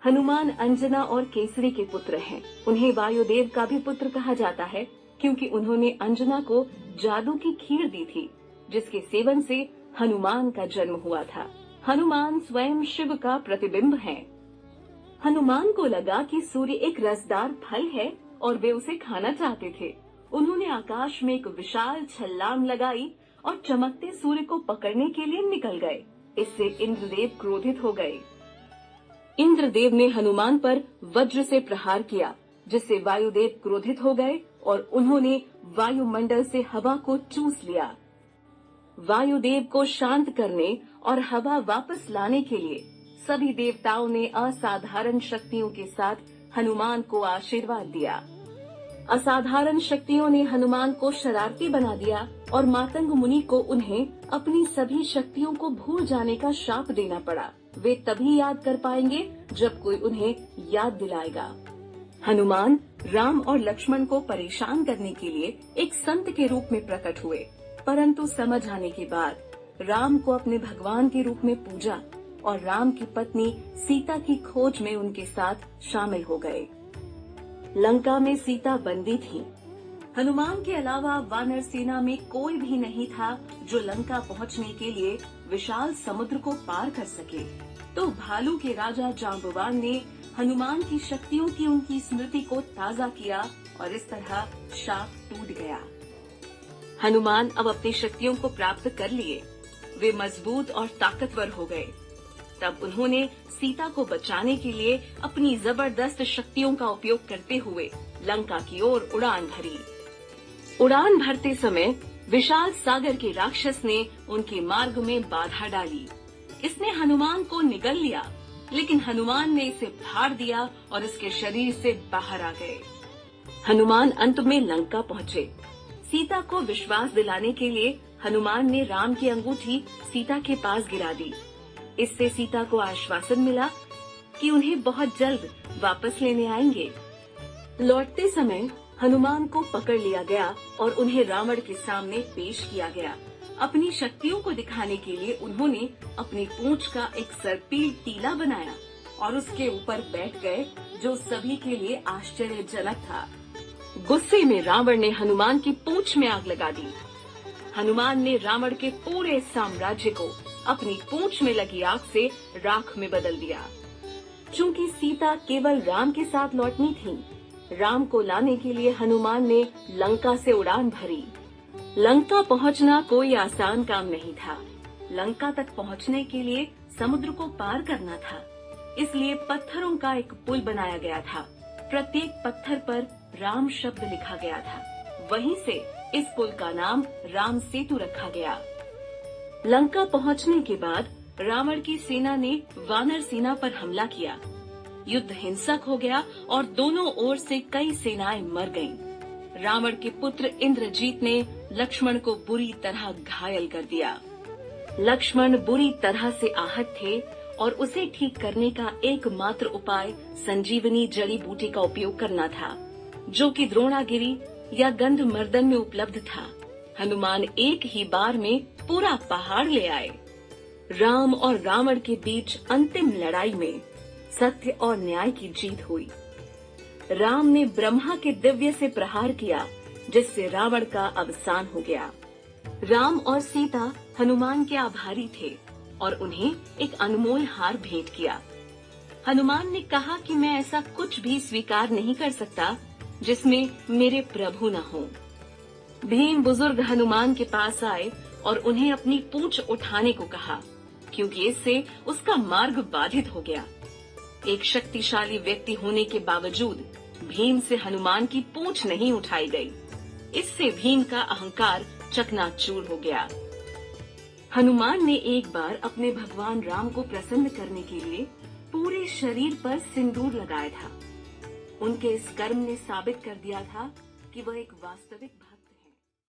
हनुमान अंजना और केसरी के पुत्र हैं। उन्हें वायुदेव का भी पुत्र कहा जाता है क्योंकि उन्होंने अंजना को जादू की खीर दी थी, जिसके सेवन से हनुमान का जन्म हुआ था। हनुमान स्वयं शिव का प्रतिबिंब हैं। हनुमान को लगा कि सूर्य एक रसदार फल है और वे उसे खाना चाहते थे। उन्होंने आकाश में एक विशाल छलांग लगाई और चमकते सूर्य को पकड़ने के लिए निकल गए। इससे इंद्रदेव क्रोधित हो गए। इंद्रदेव ने हनुमान पर वज्र से प्रहार किया, जिससे वायुदेव क्रोधित हो गए और उन्होंने वायुमंडल से हवा को चूस लिया। वायुदेव को शांत करने और हवा वापस लाने के लिए सभी देवताओं ने असाधारण शक्तियों के साथ हनुमान को आशीर्वाद दिया। असाधारण शक्तियों ने हनुमान को शरारती बना दिया और मातंग मुनि को उन्हें अपनी सभी शक्तियों को भूल जाने का शाप देना पड़ा। वे तभी याद कर पाएंगे जब कोई उन्हें याद दिलाएगा। हनुमान राम और लक्ष्मण को परेशान करने के लिए एक संत के रूप में प्रकट हुए, परंतु समझ आने के बाद राम को अपने भगवान के रूप में पूजा और राम की पत्नी सीता की खोज में उनके साथ शामिल हो गए। लंका में सीता बंदी थी। हनुमान के अलावा वानर सेना में कोई भी नहीं था जो लंका पहुंचने के लिए विशाल समुद्र को पार कर सके। तो भालू के राजा जांबवान ने हनुमान की शक्तियों की उनकी स्मृति को ताजा किया और इस तरह शाप टूट गया। हनुमान अब अपनी शक्तियों को प्राप्त कर लिए। वे मजबूत और ताकतवर हो गए। तब उन्होंने सीता को बचाने के लिए अपनी जबरदस्त शक्तियों का उपयोग करते हुए लंका की ओर उड़ान भरी। उड़ान भरते समय विशाल सागर के राक्षस ने उनके मार्ग में बाधा डाली। इसने हनुमान को निगल लिया, लेकिन हनुमान ने इसे फाड़ दिया और इसके शरीर से बाहर आ गए। हनुमान अंत में लंका पहुँचे। सीता को विश्वास दिलाने के लिए हनुमान ने राम की अंगूठी सीता के पास गिरा दी। इससे सीता को आश्वासन मिला कि उन्हें बहुत जल्द वापस लेने आएंगे। लौटते समय हनुमान को पकड़ लिया गया और उन्हें रावण के सामने पेश किया गया। अपनी शक्तियों को दिखाने के लिए उन्होंने अपनी पूंछ का एक सर्पील टीला बनाया और उसके ऊपर बैठ गए, जो सभी के लिए आश्चर्यजनक था। गुस्से में रावण ने हनुमान की पूंछ में आग लगा दी। हनुमान ने रावण के पूरे साम्राज्य को अपनी पूंछ में लगी आग से राख में बदल दिया। चूंकि सीता केवल राम के साथ लौटनी थी, राम को लाने के लिए हनुमान ने लंका से उड़ान भरी। लंका पहुंचना कोई आसान काम नहीं था। लंका तक पहुंचने के लिए समुद्र को पार करना था, इसलिए पत्थरों का एक पुल बनाया गया था। प्रत्येक पत्थर पर राम शब्द लिखा गया था। वहीं से इस पुल का नाम राम सेतु रखा गया। लंका पहुंचने के बाद रावण की सेना ने वानर सेना पर हमला किया। युद्ध हिंसक हो गया और दोनों ओर से कई सेनाएं मर गईं। रावण के पुत्र इंद्रजीत ने लक्ष्मण को बुरी तरह घायल कर दिया। लक्ष्मण बुरी तरह से आहत थे और उसे ठीक करने का एकमात्र उपाय संजीवनी जड़ी बूटी का उपयोग करना था, जो कि द्रोणागिरी या गंधमर्दन में उपलब्ध था। हनुमान एक ही बार में पूरा पहाड़ ले आए। राम और रावण के बीच अंतिम लड़ाई में सत्य और न्याय की जीत हुई। राम ने ब्रह्मा के दिव्य से प्रहार किया, जिससे रावण का अवसान हो गया। राम और सीता हनुमान के आभारी थे और उन्हें एक अनमोल हार भेंट किया। हनुमान ने कहा कि मैं ऐसा कुछ भी स्वीकार नहीं कर सकता जिसमें मेरे प्रभु न हो। भीम बुजुर्ग हनुमान के पास आए और उन्हें अपनी पूंछ उठाने को कहा, क्योंकि इससे उसका मार्ग बाधित हो गया। एक शक्तिशाली व्यक्ति होने के बावजूद भीम से हनुमान की पूंछ नहीं उठाई गई। इससे भीम का अहंकार चकनाचूर हो गया। हनुमान ने एक बार अपने भगवान राम को प्रसन्न करने के लिए पूरे शरीर पर सिंदूर लगाया था। उनके इस कर्म ने साबित कर दिया था कि वह एक वास्तविक